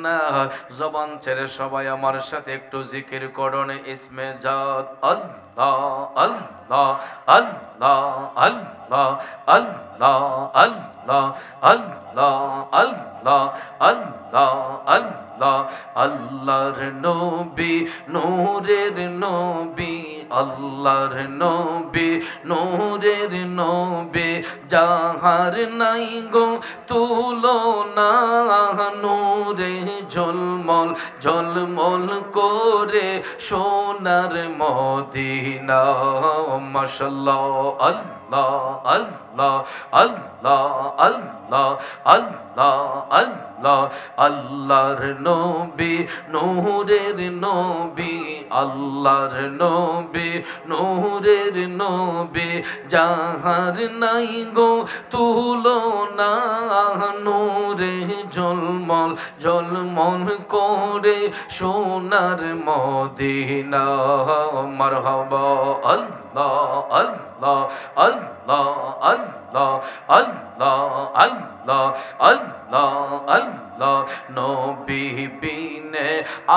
না। জবান ছেড়ে সবাই আমার সাথে একটু জিকির করুন ইসমে জাত আল্লাহ আল্লাহ আল্লাহ আল্লাহ আল্লাহ আল্লাহ আল্লাহ আল্লাহ আল্লাহ আল্লাহ আল্লাহর নবী নূরের নবী আল্লাহর নবী নূরের নবী যাহার নাই গো তুলনা নূরে ঝলমল ঝলমল করে সোনার মদিনা মাশাআল্লাহ আল্লাহ আল্লাহ আল্লাহ আল্লাহ আল্লাহ আল্লাহ আল্লাহর নবী নূরের নবী আল্লাহর নবী নূরের নবী যাহার নাই গো তুলনা নূরে ঝলমল ঝলমল করে সোনার মদিনা মারহাবা আল্লাহ আল্লাহ আল্লাহ আল্লাহ আল্লাহ আল্লাহ আল্লাহ আল্লাহ নবী বিনে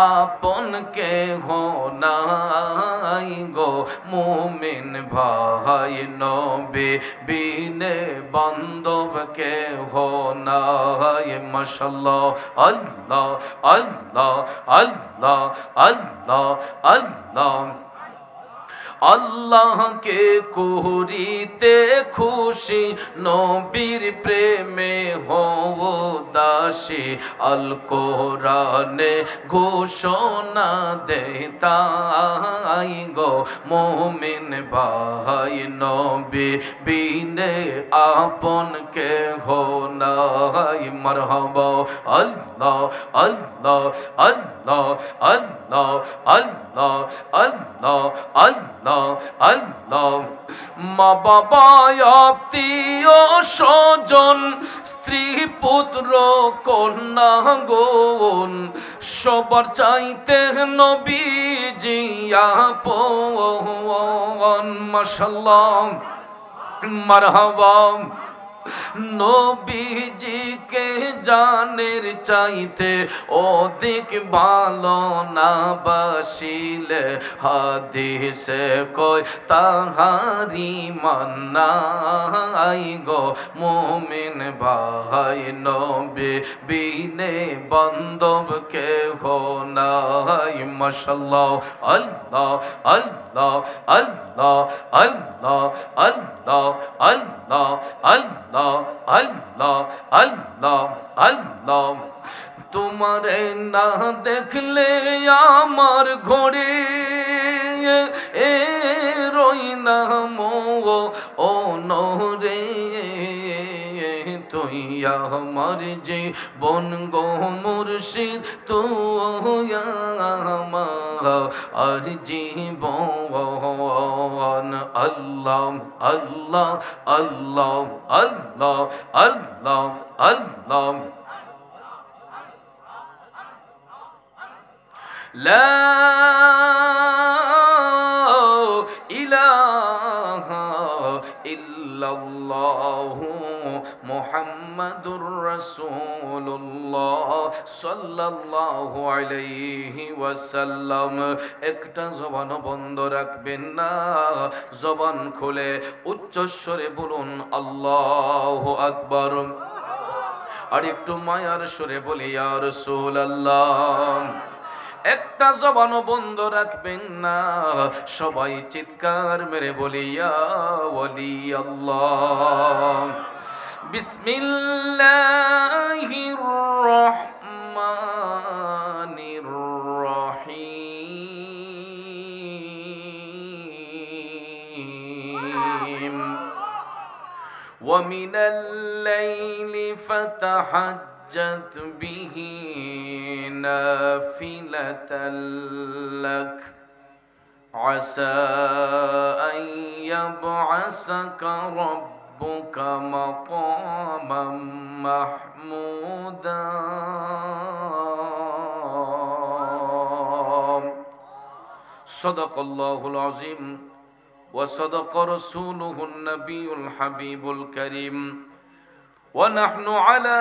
আপন কে হো নাই গো মুমিন ভাই নবী বিনে বান্ধব কে হো নাই মাশাআল্লাহ আল্লাহ আল্লাহ আল্লাহ আল্লাহ আল্লাহ আল্লাহকে করিতে খুশি নবীর প্রেমে হও দাসী আল কোরআনে ঘোষণা দেয় তাই গো মুমিন ভাই নবী বিনে আপন কে হো নাই মারহাবা আল্লাহ আল্লাহ আল্লাহ আল্লাহ আল্লাহ আল্লাহ আল্লাহ আল্লাহ মা বাবা আত্মীয় স্বজন স্ত্রী পুত্র কন্যা গণ সবার চাইতে নবীজি আপন মাশাআল্লাহ মারহাবা নবীজিকে জানের চাইতে অধিক ভালো না বাসিলে হাদিসে কই তাহারি মান্নাই গো মুমিন ভাই নবী বিনে বান্ধব কে হো নাই মাশাআল্লাহ আল্লাহ আল্লাহ আল্লাহ আল্লাহ আল্লাহ আল্লাহ আল্লাহ আল্লাহ আল্লাহ আল্লাহ তোমারে না দেখলে আমার ঘরে এ রই না মো ও নহরে তুই আমার জীবন গো মুর্শিদ তুই আমার আর জীবন আল্লাহ আল্লাহ আল্লাহ আল্লাহ আল্লাহ আল্লাহ লা ইলাহা ইল্লাল্লাহু মুহাম্মাদুর রাসূলুল্লাহ সাল্লাল্লাহু আলাইহি ওয়াসাল্লাম একটা জবান বন্ধ রাখবেন না জবান খুলে উচ্চ স্বরে বলুন আল্লাহু আকবার আর একটু মায়ার সুরে বলি ইয়া রাসূলুল্লাহ একটা জবান বন্ধ রাখবেন না সবাই চিৎকার মেরে বলি ইয়া ওয়ালি আল্লাহ বিসমিল্লাহির রহমানির রহিম ওয়া মিনাল লাইলি ফাতাহাজ্জাত বিহি নাফিলাতাল লাক আসা আন ইয়াবআসাকা রাব্বুকা মাকামান মাহমুদা সাদাকাল্লাহুল আযীম ওয়া সাদাকা রাসূলুহুন নাবিয়ুল হাবিবুল কারীম ওয়া নাহনু আলা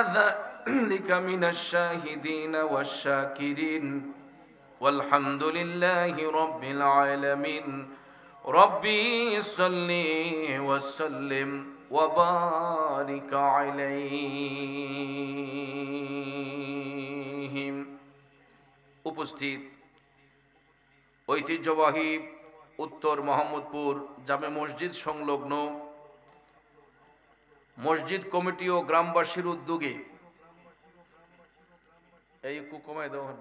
لك من الشاهدين والشاكرين والحمد لله رب العالمين ربي صل وسلم وبارك عليهم উপস্থিত ঐতিহ্যবাহী উত্তর মোহাম্মদপুর জামে মসজিদ সংলগ্ন মসজিদ কমিটি ও গ্রামবাসীর উদ্যোগে এই কুকমায় দেওয়া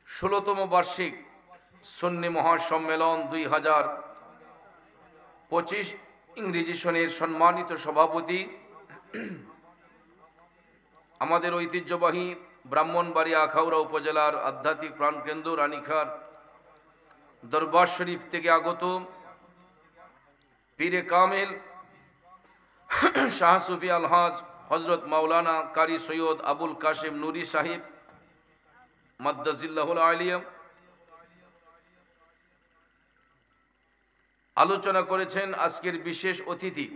১৬তম বার্ষিক সুন্নি মহাসম্মেলন ২০২৫ ইংরেজি সনের সম্মানিত সভাপতি আমাদের ঐতিহ্যবাহী ব্রাহ্মণবাড়িয়া আখাউড়া উপজেলার আধ্যাত্মিক প্রাণকেন্দ্র রানীখার দরবার শরীফ থেকে আগত পীরে কামেল শাহ সুফি আলহাজ হজরত মাওলানা কারি সৈয়দ আবুল কাশেম নুরি সাহিব মাদ্দাজিল্লাহুল আলিয়া আলোচনা করেছেন আজকের বিশেষ অতিথি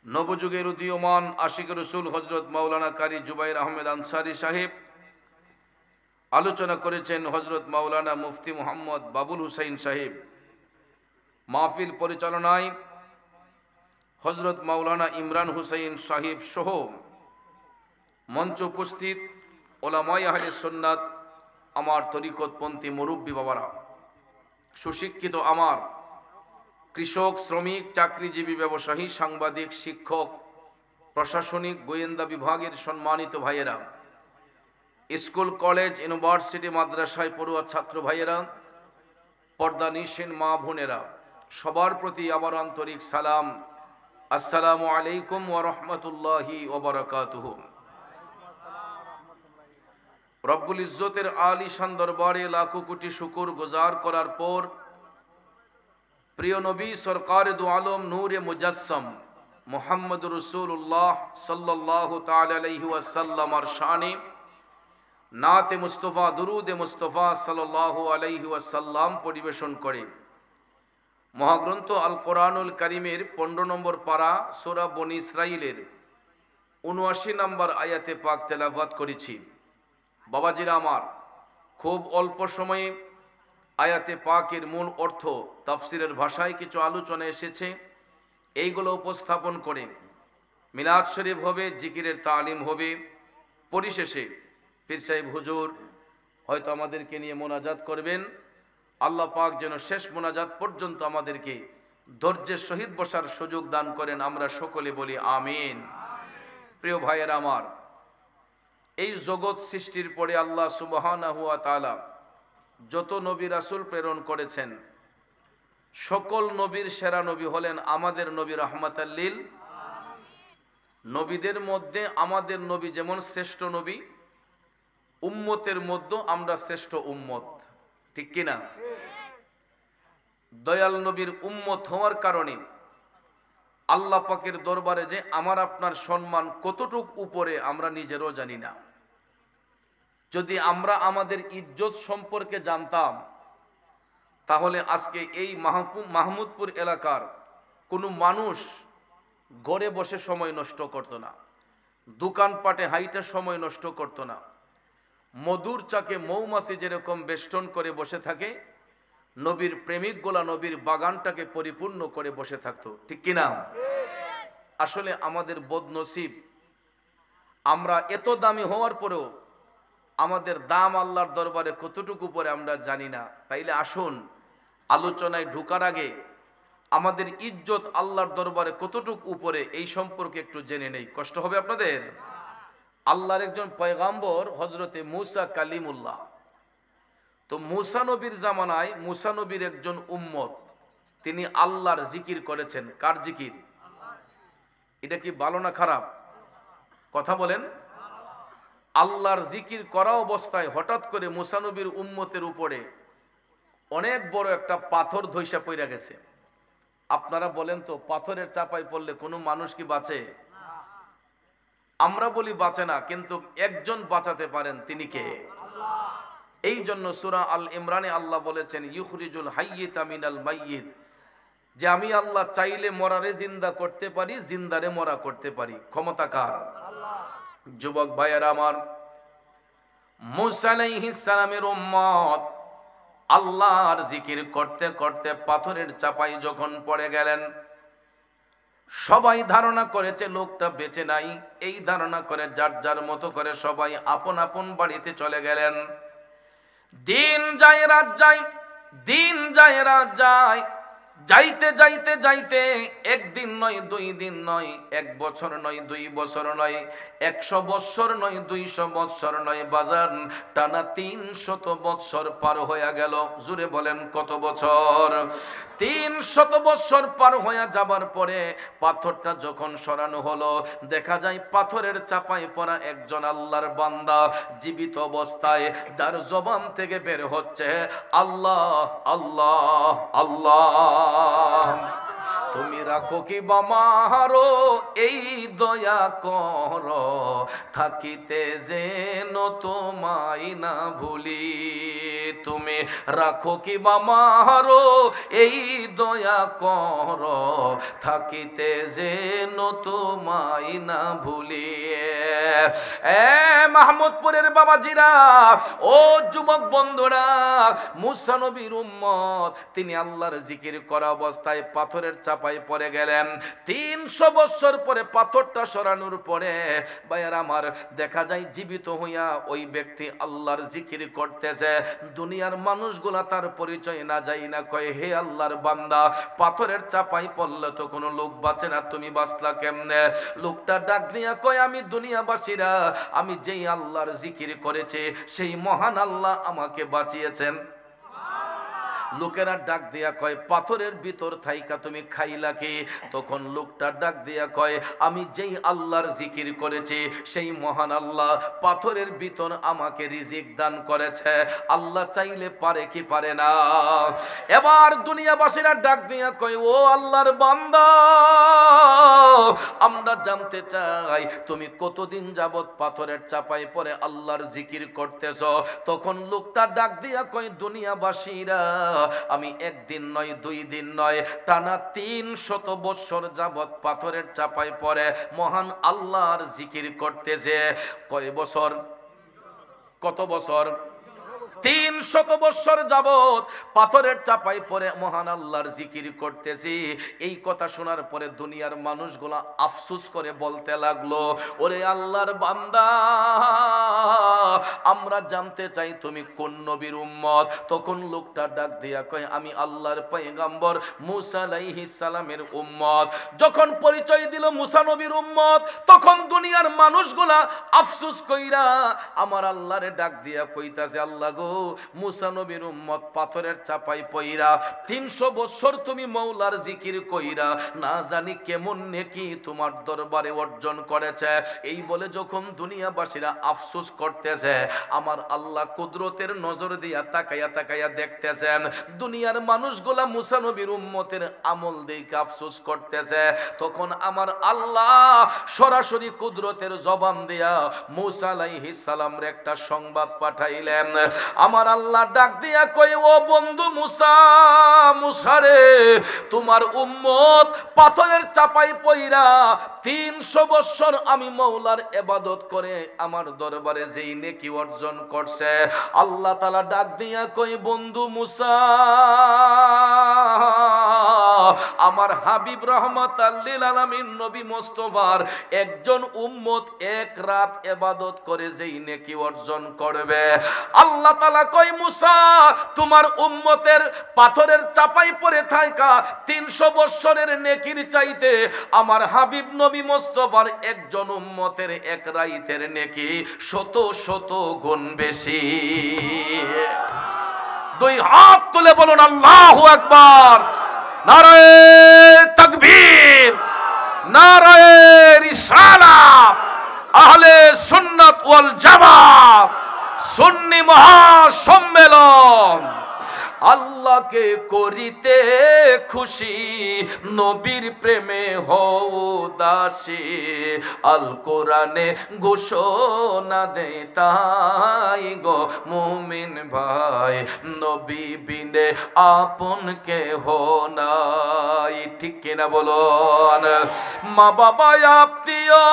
নবযুগের উদীয়মান আশিক রসুল হজরত মাওলানা কারি জুবাইর আহমেদ আনসারী সাহেব। আলোচনা করেছেন হজরত মাওলানা মুফতি মোহাম্মদ বাবুল হুসাইন সাহেব। মাহফিল পরিচালনায় হজরত মাওলানা ইমরান হুসাইন সাহেব সহ মঞ্চ উপস্থিত ওলামায়ে আহলে সুন্নাত, আমার তরিকতপন্থী মুরব্বী বাবারা, সুশিক্ষিত আমার কৃষক, শ্রমিক, চাকরিজীবী, ব্যবসায়ী, সাংবাদিক, শিক্ষক, প্রশাসনিক, গোয়েন্দা বিভাগের সম্মানিত ভাইয়েরা, স্কুল, কলেজ, ইউনিভার্সিটি, মাদ্রাসায় পড়ুয়া ছাত্র ভাইয়েরা, পর্দানিশীন মা বোনেরা, সবার প্রতি আমার আন্তরিক সালাম। আসসালামু আলাইকুম ওয়া রাহমাতুল্লাহি ওয়া বারাকাতুহু। রব্বুল ইজ্জতের আলিশান দরবারে লাখো কোটি শুকর গুজার করার পর প্রিয় নবী সরকার দু আলম নূরে মুজাসসাম মুহাম্মদুর রাসূলুল্লাহ সাল্লাল্লাহু তাআলা আলাইহি ওয়াসাল্লামের শানে নাতে মুস্তাফা দুরুদে মুস্তাফা সাল্লাল্লাহু আলাইহি ওয়াসাল্লাম পরিবেশন করে মহাগ্রন্থ আল কোরআনুল কারীমের 15 নম্বর পারা সূরা বনী ইসরাঈলের ৭৯ নম্বর আয়াতে পাক তেলাওয়াত করেছি। বাবাজিরা আমার, খুব অল্প সময়ে আয়াতে পাকের মূল অর্থ তাফসিরের ভাষায় কিছু আলোচনা এসেছে, এইগুলো উপস্থাপন করে মিলাদ শরীফ হবে, জিকিরের তালিম হবে, পরিশেষে পীর সাহেব হুজুর হয়তো আমাদেরকে নিয়ে মোনাজাত করবেন। আল্লাহ পাক যেন শেষ মোনাজাত পর্যন্ত আমাদেরকে ধৈর্যের সহিত বসার সুযোগ দান করেন, আমরা সকলে বলি আমিন। প্রিয় ভাইয়েরা আমার, এই জগৎ সৃষ্টির পরে আল্লাহ সুবহানাহু ওয়া তাআলা যত নবী রাসূল প্রেরণ করেছেন, সকল নবীর সেরা নবী হলেন আমাদের নবী রাহমাতাল লিল নবীদের মধ্যে আমাদের নবী যেমন শ্রেষ্ঠ নবী, উম্মতের মধ্যে আমরা শ্রেষ্ঠ উম্মত, ঠিক কিনা? দয়াল নবীর উম্মত হওয়ার কারণে আল্লাহ পাকের দরবারে যে আমার আপনার সম্মান কতটুক উপরে আমরা নিজেরও জানি না। যদি আমরা আমাদের ইজ্জত সম্পর্কে জানতাম, তাহলে আজকে এই মাহমুদপুর এলাকার কোনো মানুষ ঘরে বসে সময় নষ্ট করত না, দোকানপাটে হাইটে সময় নষ্ট করত না। মধুর চাকে মৌমাছি যেরকম বেষ্টন করে বসে থাকে, নবীর প্রেমিকগুলা নবীর বাগানটাকে পরিপূর্ণ করে বসে থাকতো, ঠিক কিনা? আসলে আমাদের বদনসিব, আমরা এত দামি হওয়ার পরেও আমাদের দাম আল্লাহর দরবারে কতটুকু পরে আমরা জানি না। তাইলে আসুন আলোচনায় ঢোকার আগে আমাদের ইজ্জত আল্লাহর দরবারে কতটুকু উপরে এই সম্পর্কে একটু জেনে নেই। কষ্ট হবে আপনাদের? আল্লাহর একজন পয়গাম্বর হজরতে মুসা কালিমুল্লাহ, তো মুসা নবীর জামানায় মুসা নবীর একজন উম্মত, তিনি আল্লাহর জিকির করেছেন। কার জিকির? এটা কি ভালো না খারাপ? কথা বলেন। আল্লাহর জিকির করা অবস্থায় হঠাৎ করে মুসা নবীর উম্মতের উপরে অনেক বড় একটা পাথর ধইসা পইরা গেছে। আপনারা বলেন তো, পাথরের চাপায় পড়লে কোনো মানুষ কি বাঁচে? আমরা বলি বাঁচে না, কিন্তু একজন বাঁচাতে পারেন, তিনি কে? এই জন্য সূরা আল ইমরানে আল্লাহ বলেছেন, ইউখরিজুল হাইয়্যিতা মিনাল মাইয়্যিত, যে আমি আল্লাহ চাইলে মরারে জিন্দা করতে পারি, জিন্দারে মরা করতে পারি। ক্ষমতা কার? যুবক ভাইয়েরা আমার, মূসা আলাইহিস সালামের উম্মত আল্লাহর জিকির করতে করতে পাথরের চাপায় যখন পড়ে গেলেন, সবাই ধারণা করেছে লোকটা বেঁচে নাই। এই ধারণা করে যার যার মতো করে সবাই আপন আপন বাড়িতে চলে গেলেন। দিন যায় রাত যায়, দিন যায় রাত যায়, যাইতে যাইতে যাইতে একদিন নয়, 2 দিন নয়, 1 বছর নয়, 2 বছর নয়, 100 বৎসর নয়, 200 বৎসর নয়, বাজার টানা 300 বৎসর পার হয়ে গেল। জুড়ে বলেন কত বছর? 300 বৎসর পার হয়ে যাবার পরে পাথরটা যখন সরানো হলো, দেখা যায় পাথরের চাপায় পড়া একজন আল্লাহর বান্দা জীবিত অবস্থায়, যার জবান থেকে বের হচ্ছে আল্লাহ আল্লাহ আল্লাহ। তুমি রাখো কি বামারো এই দয়া কর, থাকিতে যেন তোমায় না ভুলি। তুমি রাখো কি বামারো এই দয়া কর, থাকিতে যেন তোমায় না ভুলি। মাহমুদপুরের বাবাজিরা, ও যুবক বন্ধুরা, মুসা নবীর উম্মত তিনি আল্লাহর জিকির করা অবস্থায় পাথরের চাপায় পড়ে গেলেন। 300 বছর পরে পাথরটা সরানোর পরে ভাইয়ার আমার, দেখা যায় জীবিত হইয়া ওই ব্যক্তি আল্লাহর জিকির করতেছে। দুনিয়ার মানুষগুলা তার পরিচয় না যাই না কয়, হে আল্লাহর বান্দা, পাথরের চাপায় পড়লে তো কোনো লোক বাঁচে না, তুমি বাঁচলা কেমনে? লোকটা ডাক দিয়া কয়, আমি দুনিয়াবাসীরা, আমি যেই আল্লাহর জিকির করেছে সেই মহান আল্লাহ আমাকে বাঁচিয়েছেন। লোকেরা ডাক দিয়া কয়, পাথরের ভিতর থাইকা তুমি খাইলা কি? তখন লোকটা ডাক দিয়া কয়, আমি যেই আল্লাহর জিকির করেছি সেই মহান আল্লাহ পাথরের ভিতর আমাকে রিজিক দান করেছে। আল্লাহ চাইলে পারে কি পারে না? এবার দুনিয়াবাসীরা ডাক দিয়া কয়, ও আল্লাহর বান্দা, আমরা জানতে চাই তুমি কতদিন যাবত পাথরের চাপায় পড়ে আল্লাহর জিকির করতেছ? তখন লোকটা ডাক দিয়া কয়, দুনিয়াবাসীরা, আমি 1 দিন নয়, 2 দিন নয়, টানা 300 বৎসর যাবত পাথরের চাপায় পড়ে মহান আল্লাহর জিকির করতেছে। কয় বছর? কত বছর? 300 বৎসর যাবত পাথরের চাপায় পড়ে মহান আল্লাহর জিকির করতেছি। এই কথা শোনার পরে দুনিয়ার মানুষগুলা আফসোস করে বলতে লাগলো, ওরে আল্লাহর বান্দা, আমরা জানতে চাই তুমি কোন নবীর উম্মত? তখন লোকটা ডাক দিয়া কয়, আমি আল্লাহর পয়গম্বর মূসা আলাইহিস সালামের উম্মত। যখন পরিচয় দিল মূসা নবীর উম্মত, তখন দুনিয়ার মানুষগুলা আফসোস কইরা আমার আল্লাহরে ডাক দিয়া কইতাছে, আল্লাহ গো, মূসা নবীর উম্মত পাথরের চাপায় পইরা 300 বছর তুমি মওলার জিকির কইরা না জানি কেমন নেকি তোমার দরবারে অর্জন করেছে। এই বলে যখন দুনিয়াবাসীরা আফসোস করতেছে, আমার আল্লাহ কুদরতের নজর দিয়া তাকাইয়া তাকাইয়া দেখতেছেন দুনিয়ার মানুষগুলা মূসা নবীর উম্মতের আমল দেখে আফসোস করতেছে। তখন আমার আল্লাহ সরাসরি কুদরতের জবান দিয়া মূসা আলাইহিস সালামের একটা সংবাদ পাঠাইলেন। আমার আল্লাহ ডাক দিয়া কই, ও বন্ধু মূসা, মূসা রে, তোমার উম্মত পাথরের চাপায় পইরা 300 বছর আমি মওলার ইবাদত করে আমার দরবারে যেই নেকি অর্জন করছে, আল্লাহ তাআলা ডাক দিয়া কই, বন্ধু মূসা, আমার হাবিব রহমাতাল লিল আলামিন নবী মুস্তাফার একজন উম্মত 1 রাত ইবাদত করে যেই নেকি অর্জন করবে, আল্লাহ তাআলা কই, মূসা, তোমার উম্মতের পাথরের চাপায় পড়ে থাকা 300 বছরের নেকির চাইতে আমার হাবিব নবী মুস্তাফার একজন উম্মতের 1 রাতের নেকি 100 গুণ বেশি। 2 হাত তুলে বলুন আল্লাহু আকবার। নারায়ে তাকবীর, নারায়ে রিসালাত। আহলে সুন্নাত ওয়াল জামাত সুন্নি মহাসম্মেলন। আল্লাহ আল্লাহকে করিতে খুশি, নবীর প্রেমে হও দাসী। আল কোরআনে ঘোষণা দেয় তাই গো মুমিন ভাই, নবী বিনে আপন কেহ নাই। ঠিক কিনা বলুন? মা বাবা আত্মীয়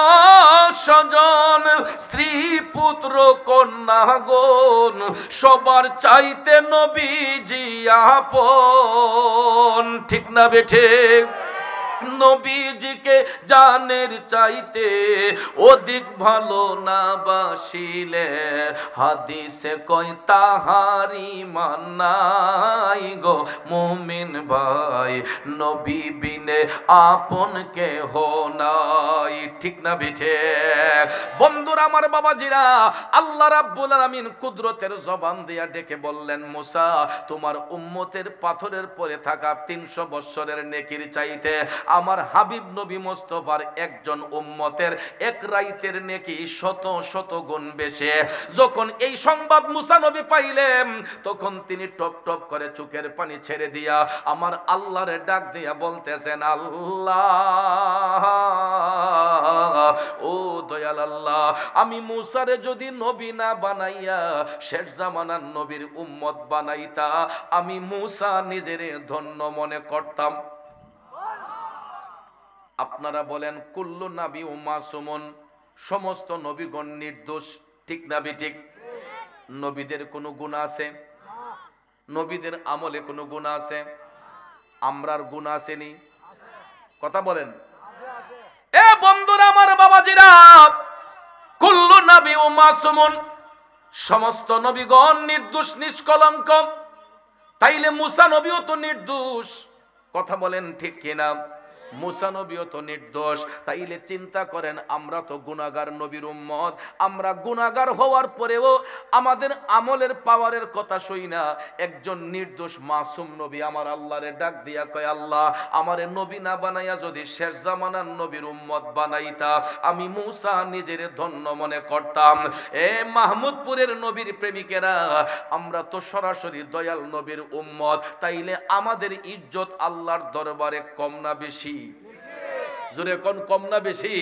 স্বজন স্ত্রী পুত্র কন্যা গণ সবার চাইতে নবীজি আপন। ঠিক না বেঠে? নবীজিকে জানের চাইতে অধিক ভালো না বাসিলে, হাদিসে কয় তাহারি মানাই গো মুমিন ভাই, নবী বিনে আপন কেহ নাই। ঠিক না বেঠে? বন্ধুরা আমার, বাবাজিরা, আল্লাহ রাব্বুল আলামিন কুদরতের জবান দিয়া ডেকে বললেন, মুসা তোমার উম্মতের পাথরের পরে থাকা 300 বৎসরের নেকির চাইতে আমার হাবিব নবী মোস্তফার একজন উম্মতের এক রাইতের নেকি শত শত গুণ বেশি। যখন এই সংবাদ মুসা নবী পাইলেন, তখন তিনি টপ টপ করে চোখের পানি ছেড়ে দিয়া আমার আল্লাহরে ডাক দিয়া বলতেছেন, আল্লাহ, ও দয়াল আল্লাহ, আমি মুসারে যদি নবী না বানাইয়া শেষ জামানার নবীর উম্মত বানাইতা, আমি মুসা নিজেরে ধন্য মনে করতাম। আপনারা বলেন কুল্লু নবী ও মাসুমুন, সমস্ত নবীগণ নির্দোষ। ঠিক না বেঠিক? নবীদের কোনো গুনাহ আছে? নবীদের আমলে কোনো গুনাহ আছে? আমরার গুনাহ আসেনি? কথা বলেন। এ বন্ধুরা আমার, বাবাজিরা, কুল্লু নবী ও মাসুমুন, সমস্ত নবীগণ নির্দোষ নিষ্কলঙ্ক। তাইলে মুসা নবীও তো নির্দোষ। কথা বলেন ঠিক কিনা? মুসা নবীও তো নির্দোষ। তাইলে চিন্তা করেন, আমরা তো গুনাহগার নবীর উম্মত, আমরা গুনাহগার হওয়ার পরেও আমাদের আমলের পাওয়ারের কথা শুই না। একজন নির্দোষ মাসুম নবী আমার আল্লাহরে ডাক দিয়া কয়, আল্লাহ, আমারে নবী না বানাইয়া যদি শেষ জামানার নবীর উম্মত বানাইতা, আমি মুসা নিজের ধন্য মনে করতাম। এ মাহমুদপুরের নবীর প্রেমিকেরা, আমরা তো সরাসরি দয়াল নবীর উম্মত। তাইলে আমাদের ইজ্জত আল্লাহর দরবারে কম না বেশি? জোরে কোন, কম না বেশি?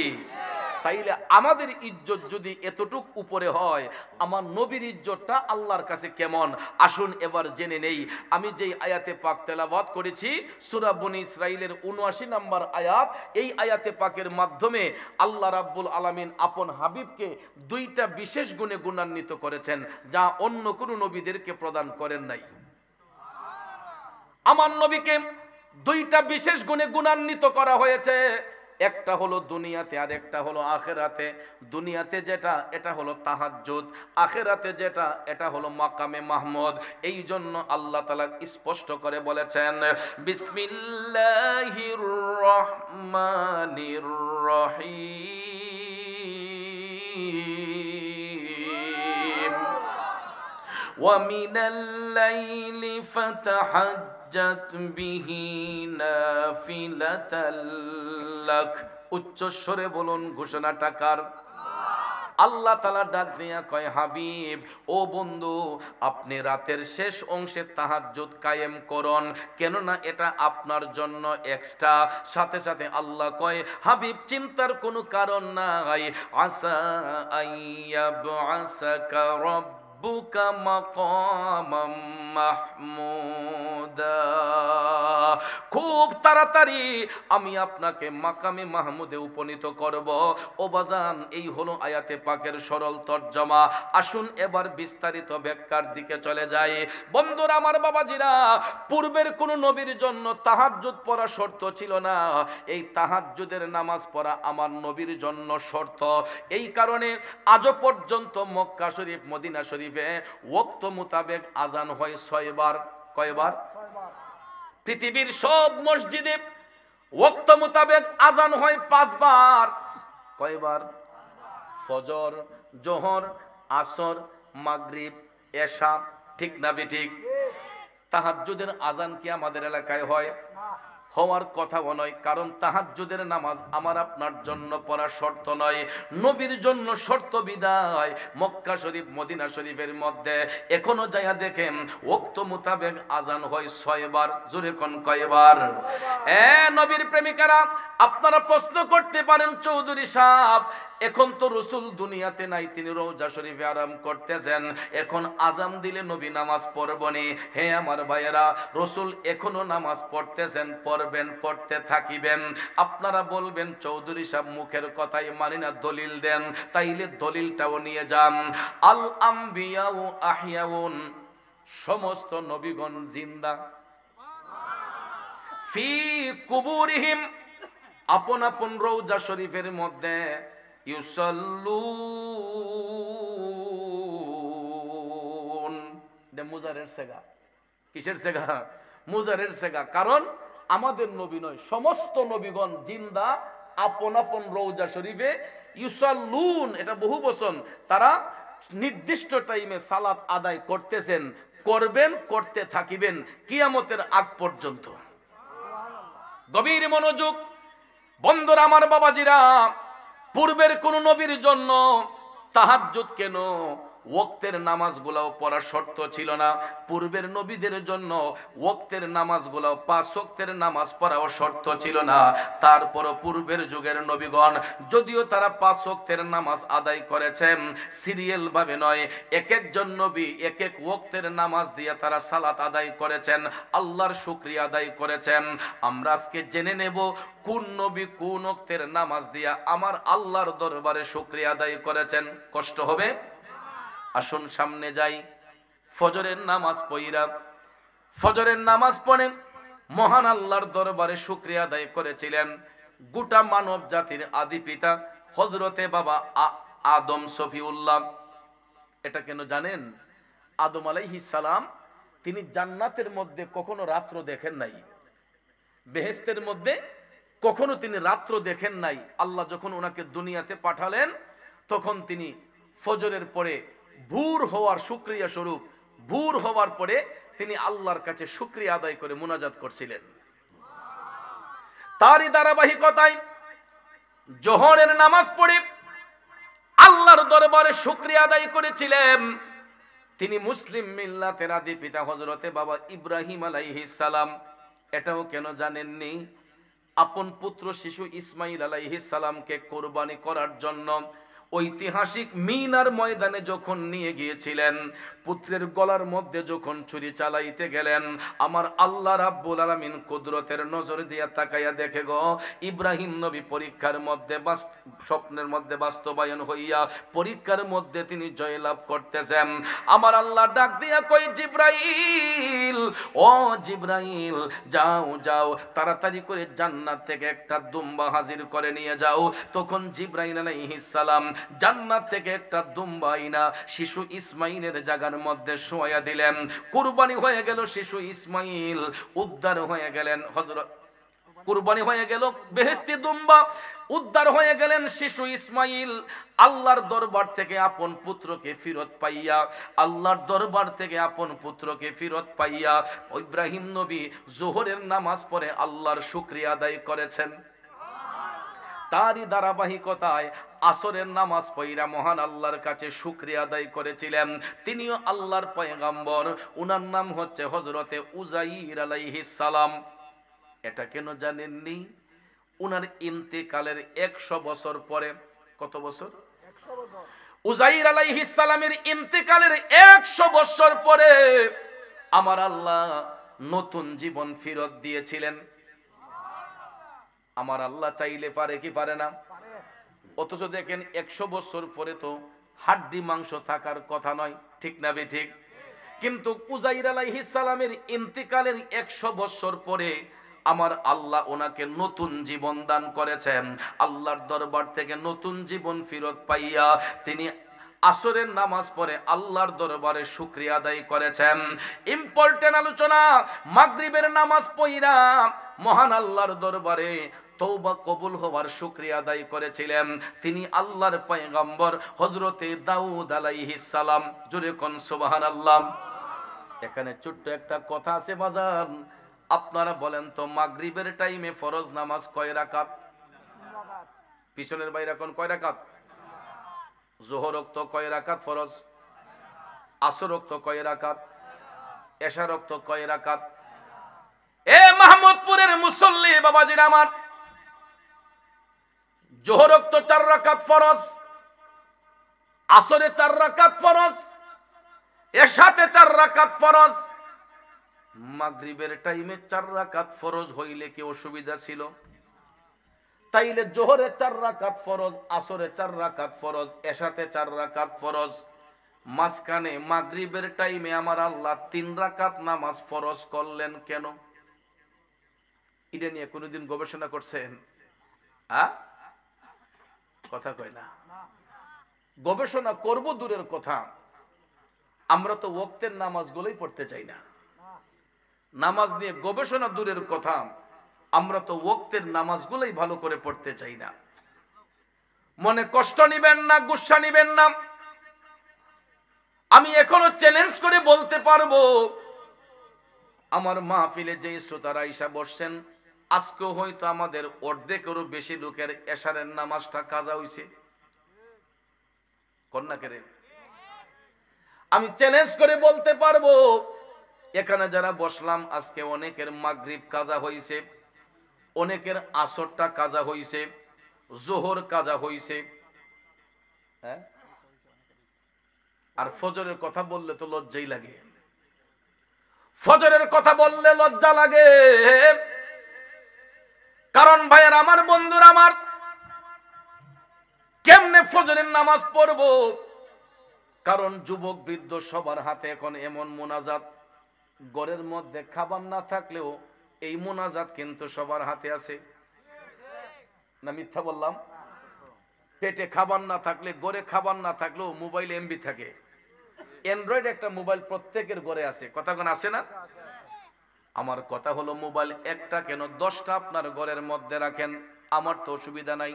তাইলে আমাদের ইজ্জত যদি এতটুক উপরে হয়, আমার নবীর ইজ্জতটা আল্লাহর কাছে কেমন? আসুন এবার জেনে নেই। আমি যেই আয়াতে পাক তেলাওয়াত করেছি সূরা বনী ইসরাঈলের ৭৯ নম্বর আয়াত, এই আয়াতে পাকের মাধ্যমে আল্লাহ রাব্বুল আলামিন আপন হাবিবকে দুইটা বিশেষ গুণে গুণান্বিত করেছেন, যা অন্য কোনো নবীদেরকে প্রদান করেন নাই। আমার নবীকে দুইটা বিশেষ গুণে গুণান্বিত করা হয়েছে। একটা হলো দুনিয়াতে আর একটা হলো আখেরাতে। দুনিয়াতে যেটা, এটা হলো তাহাজ্জুদ। আখেরাতে যেটা, এটা হলো মাকামে মাহমুদ। এই জন্য আল্লাহ তাআলা স্পষ্ট করে বলেছেন, বিসমিল্লাহির রহমানির রহিম, ওয়া মিনাল লাইলি ফাতাহাজ্জাত বিহি নাফিলাতাল লাক। উচ্চস্বরে বলুন, ঘোষণাটা কার? আল্লাহ তাআলা ডাক দিয়া কয়, হাবিব, ও বন্ধু, আপনি রাতের শেষ অংশে তাহাজ্জুদ কায়েম করুন, কেননা এটা আপনার জন্য এক্সট্রা। সাথে সাথে আল্লাহ কয়, হাবিব, চিন্তার কোনো কারণ নাই। আসা আইয়াবআসাকা রাব্বুকা মাকামাম মাহমুদা, খুব তাড়াতাড়ি আমি আপনাকে মাকামে মাহমুদে উপনীত করব। ও বাজান, এই হলো আয়াতে পাকের সরল তর্জমা। আসুন এবার বিস্তারিত ব্যাখ্যার দিকে চলে যাই। বন্ধুরা আমার, বাবাজিরা, পূর্বের কোন নবীর জন্য তাহাজ্জুদ পড়া শর্ত ছিল না। এই তাহাজ্জুদের নামাজ পড়া আমার নবীর জন্য শর্ত। এই কারণে আজও পর্যন্ত মক্কা শরীফ, মদিনা শরীফে ওয়াক্ত মোতাবেক আজান হয় 6 বার। কয়বার? পৃথিবীর সব মসজিদে ওয়াক্ত মোতাবেক আজান হয় 5 বার। কয়বার? ফজর, জোহর, আসর, মাগরিব, এশা। ঠিক না বেঠিক? তাহাজ্জুদের আজান কি আমাদের এলাকায় হয়? হওয়ার কথাও নয়, কারণ তাহাজ্জুদের নামাজ আমার আপনার জন্য পড়া শর্ত নয়, নবীর জন্য শর্ত বিদায়। মক্কা শরীফ মদিনা শরীফের মধ্যে এখনো যাইয়া দেখেন ওক্ত মোতাবেক আজান হয় 6 বার। জোরে কোন কয়বার? নবীর প্রেমিকারা, আপনারা প্রশ্ন করতে পারেন চৌধুরী সাহেব, এখন তো রসুল দুনিয়াতে নাই, তিনি রওজা শরীফে আরাম করতেছেন, এখন আজান দিলে নবী নামাজ পড়বনি। হে আমার ভাইয়েরা, রসুল এখনো নামাজ পড়তেছেন, পড়বেন, পড়তে থাকিবেন। আপনারা বলবেন চৌধুরী সাহেব মুখের কথাই মানি না, দলিল দেন। তাইলে দলিলটাও নিয়ে যান। আল আম্বিয়াউ আহিয়াউন, সমস্ত নবীগণ জিন্দা, ফি কুবুরিহিম, আপন আপন রওজা শরীফের মধ্যে, ইউসাল্লুন। মুজারের সেগা, কিসের সেগা? মুজারের সেগা। কারণ আমাদের নবী নয়, সমস্ত নবীগণ জিন্দা, আপন আপন রওজা শরীফে ইউসাল্লুন, এটা বহু বচন। তারা নির্দিষ্ট টাইমে সালাত আদায় করতেছেন, করবেন, করতে থাকিবেন কিয়ামতের আগ পর্যন্ত। গভীর মনোযোগ বন্ধুরা, আমার বাবাজিরা, পূর্বের কোন নবীর জন্য তাহাজ্জুদ কেন, ওয়াক্তের নামাজগুলোও পড়া শর্ত ছিল না। পূর্বের নবীদের জন্য ওয়াক্তের নামাজগুলো, 5 ওয়াক্তের নামাজ পড়াও শর্ত ছিল না। তারপরও পূর্বের যুগের নবীগণ, যদিও তারা 5 ওয়াক্তের নামাজ আদায় করেছেন, সিরিয়াল ভাবে নয়, এক একজন নবী এক এক ওয়াক্তের নামাজ দিয়ে তারা সালাত আদায় করেছেন, আল্লাহর শুকরিয়া আদায় করেছেন। আমরা আজকে জেনে নেব কোন নবী কোন ওয়াক্তের নামাজ দিয়া আমার আল্লাহর দরবারে শুকরিয়া আদায় করেছেন। কষ্ট হবে? আসুন সামনে যাই। ফজরের নামাজ পড়া, ফজরের নামাজ পড়ে মহান আল্লাহর দরবারে শুকরিয়া আদায় করেছিলেন গোটা মানব জাতির আদি পিতা হযরতে বাবা আদম সফিউল্লাহ। এটা কেন জানেন? আদম আলাইহিস সালাম, তিনি জান্নাতের মধ্যে কখনো রাত্র দেখেন নাই, বেহেশতের মধ্যে কখনো তিনি রাত্র দেখেন নাই। আল্লাহ যখন ওনাকে দুনিয়াতে পাঠালেন, তখন তিনি ফজরের পরে ভোর হওয়ার শুকরিয়া স্বরূপ, ভোর হওয়ার পরে তিনি আল্লাহর কাছে শুকরিয়া আদায় করে মুনাজাত করছিলেন। তারই ধারাবাহিকতায় জোহরের নামাজ পড়ে আল্লাহর দরবারে শুকরিয়া আদায় করেছিলেন তিনি মুসলিম মিল্লাতের আদি পিতা হযরতে বাবা ইব্রাহিম আলাইহিস সালাম। এটাও কেন জানেননি? আপন পুত্র শিশু ইসমাইল আলাইহিস সালামকে কোরবানি করার জন্য ঐতিহাসিক মিনার ময়দানে যখন নিয়ে গিয়েছিলেন, পুত্রের গলার মধ্যে যখন ছুরি চালাইতে গেলেন, আমার আল্লাহ রাব্বুল আলামিন কুদরতের নজর দিয়া তাকাইয়া দেখে গো, ইব্রাহিম নবী পরীক্ষার মধ্যে, স্বপ্নের মধ্যে বাস্তবায়ন হইয়া পরীক্ষার মধ্যে তিনি জয়লাভ করতেছেন। আমার আল্লাহ ডাক দিয়া কই, জিব্রাইল, ও জিব্রাইল, যাও যাও, তাড়াতাড়ি করে জান্নাত থেকে একটা দুম্বা হাজির করে নিয়ে যাও। তখন জিব্রাইল আলাইহিস সালাম জান্নাত থেকে একটা দুম্বা আইনা শিশু ইসমাইলের জায়গার মধ্যে শোয়া দিলেন। কুরবানি হয়ে গেল শিশু ইসমাইল, উদ্ধার হয়ে গেলেন হযরত, কুরবানি হয়ে গেল বেহেশতি দুম্বা, উদ্ধার হয়ে গেলেন শিশু ইসমাইল। আল্লাহর দরবার থেকে আপন পুত্রকে ফিরত পাইয়া, আল্লাহর দরবার থেকে আপন পুত্রকে ফিরত পাইয়া ইব্রাহিম নবী যোহরের নামাজ পড়ে আল্লাহর শুকরিয়া আদায় করেছেন। তারই ধারাবাহিকতায় আসরের নামাজ পড়া মহান আল্লাহর কাছে শুকরিয়া আদায় করেছিলেন তিনিও আল্লাহর পয়গম্বর। উনার নাম হচ্ছে হযরতে উজাইর আলাইহিস সালাম। এটা কেন জানেননি? উনার ইন্তেকালের 100 বছর পরে, কত বছর? 100 বছর। উজাইর আলাইহিস সালামের ইন্তেকালের 100 বছর পরে আমার আল্লাহ নতুন জীবন ফিরত দিয়েছিলেন। আমার আল্লাহ চাইলে পারে কি পারে না? অথচ দেখেন 100 বছর পরে তো হাড্ডি মাংস থাকার কথা নয়, ঠিক না বে ঠিক? কিন্তু উজাইর আলাইহিস সালামের ইন্তিকালের 100 বছর পরে আমার আল্লাহ ওনাকে নতুন জীবন দান করেছেন। আল্লাহর দরবার থেকে নতুন জীবন ফিরত পাইয়া তিনি আসরের নামাজ পড়ে আল্লাহর দরবারে শুকরিয়া আদায় করেছেন। ইম্পর্টেন্ট আলোচনা, মাগরিবের নামাজ পড়া মহান আল্লাহর দরবারে তওবা কবুল হওয়ার শুকরিয়া আদায় করেছিলেন তিনি আল্লাহর পয়গম্বর হযরতে দাউদ আলাইহিস সালাম। জোরে কোন সুবহানাল্লাহ। এখানে ছোট্ট একটা কথা আছে বাজান, আপনারা বলেন তো মাগরিবের টাইমে ফরজ নামাজ কয় রাকাত? পিছনের বাইরে এখন কয় রাকাত? যোহর ওয়াক্ত কয় রাকাত ফরজ? আসর ওয়াক্ত কয় রাকাত? এশার ওয়াক্ত কয় রাকাত? এ মাহমুদপুরের মুসল্লি বাবাজির আমার, যোহর ওয়াক্ত 4 রাকাত ফরজ, আসরে 4 রাকাত ফরজ, এশাতে 4 রাকাত ফরজ। মাগরিবের টাইমে 4 রাকাত ফরজ হইলে কি অসুবিধা ছিল? তাইলে জোহরে 4 রাকাত ফরজ, আসরে 4 রাকাত ফরজ, এশাতে 4 রাকাত ফরজ, মাঝখানে মাগরিবের টাইমে আমার আল্লাহ 3 রাকাত নামাজ ফরজ করলেন কেন? এটা নিয়ে কোনোদিন গবেষণা করছেন? কথা কয় না। গবেষণা করব দূরের কথা, আমরা তো ওয়াক্তের নামাজগুলোই পড়তে চাই না। নামাজ নিয়ে গবেষণা দূরের কথা, আমরা তো ওয়াক্তের নামাজগুলোই ভালো করে পড়তে চাই না। মনে কষ্ট নিবেন না, গুসা নিবেন না। আমি এখনো চ্যালেঞ্জ করে বলতে পারবো, আমার মাহফিলে যে শ্রোতারা আইসা বসছেন, আজকেও হয়তো আমাদের অর্ধেকেরও বেশি লোকের এশারের নামাজটা কাজা হইছে। কন্যা কেরে আমি চ্যালেঞ্জ করে বলতে পারবো, এখানে যারা বসলাম আজকে অনেকের মাগরিব কাজা হইছে, অনেকের আসরটা কাজা হইছে, জোহর কাজা হইছে। হ্যাঁ, আর ফজরের কথা বললে তো লজ্জাই লাগে। ফজরের কথা বললে লজ্জা লাগে, কারণ ভাইয়ের আমার, বন্ধুরা আমার, কেমনে ফজরের নামাজ পড়বো? কারণ যুবক বৃদ্ধ সবার হাতে এখন এমন মোনাজাত, ঘরের মধ্যে খাবার না থাকলেও এই মোনাজাত কিন্তু সবার হাতে আছে। না মিথ্যা বললাম? পেটে খাবার না থাকলে, ঘরে খাবার না থাকলেও মোবাইল এমবি থাকে। অ্যান্ড্রয়েড একটা মোবাইল প্রত্যেকের ঘরে আছে, কথা কোন আছে না? আমার কথা হলো, মোবাইল একটা কেন 10টা আপনার ঘরের মধ্যে রাখেন, আমার তো অসুবিধা নাই।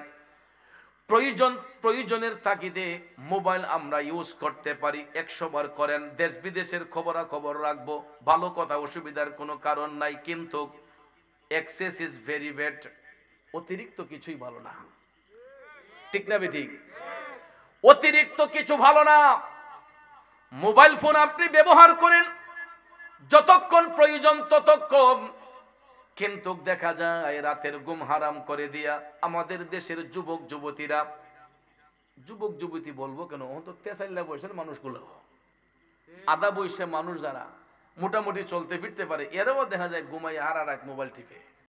প্রয়োজনের তাগিদে মোবাইল আমরা ইউজ করতে পারি, 100 বার করেন। দেশ বিদেশের খবরাখবর রাখবো, ভালো কথা, অসুবিধার কোনো কারণ নাই। কিন্তু এক্সেস ইজ ভেরি ব্যাড, অতিরিক্ত কিছুই ভালো না। ঠিক না ঠিক? অতিরিক্ত কিছু ভালো না। মোবাইল ফোন আপনি ব্যবহার করেন যতক্ষণ প্রয়োজন ততক্ষণ, কিন্তু দেখা যায় রাতের ঘুম হারাম করে দিয়া আমাদের দেশের যুবক যুবতীরা, যুবক যুবতী বলবো কেন, অন্ত 43 বয়সের মানুষগুলো, আধা বয়সে মানুষ যারা মোটামুটি চলতে ফিরতে পারে, এরাও দেখা যায় ঘুমাই আর রাত মোবাইল টিপে।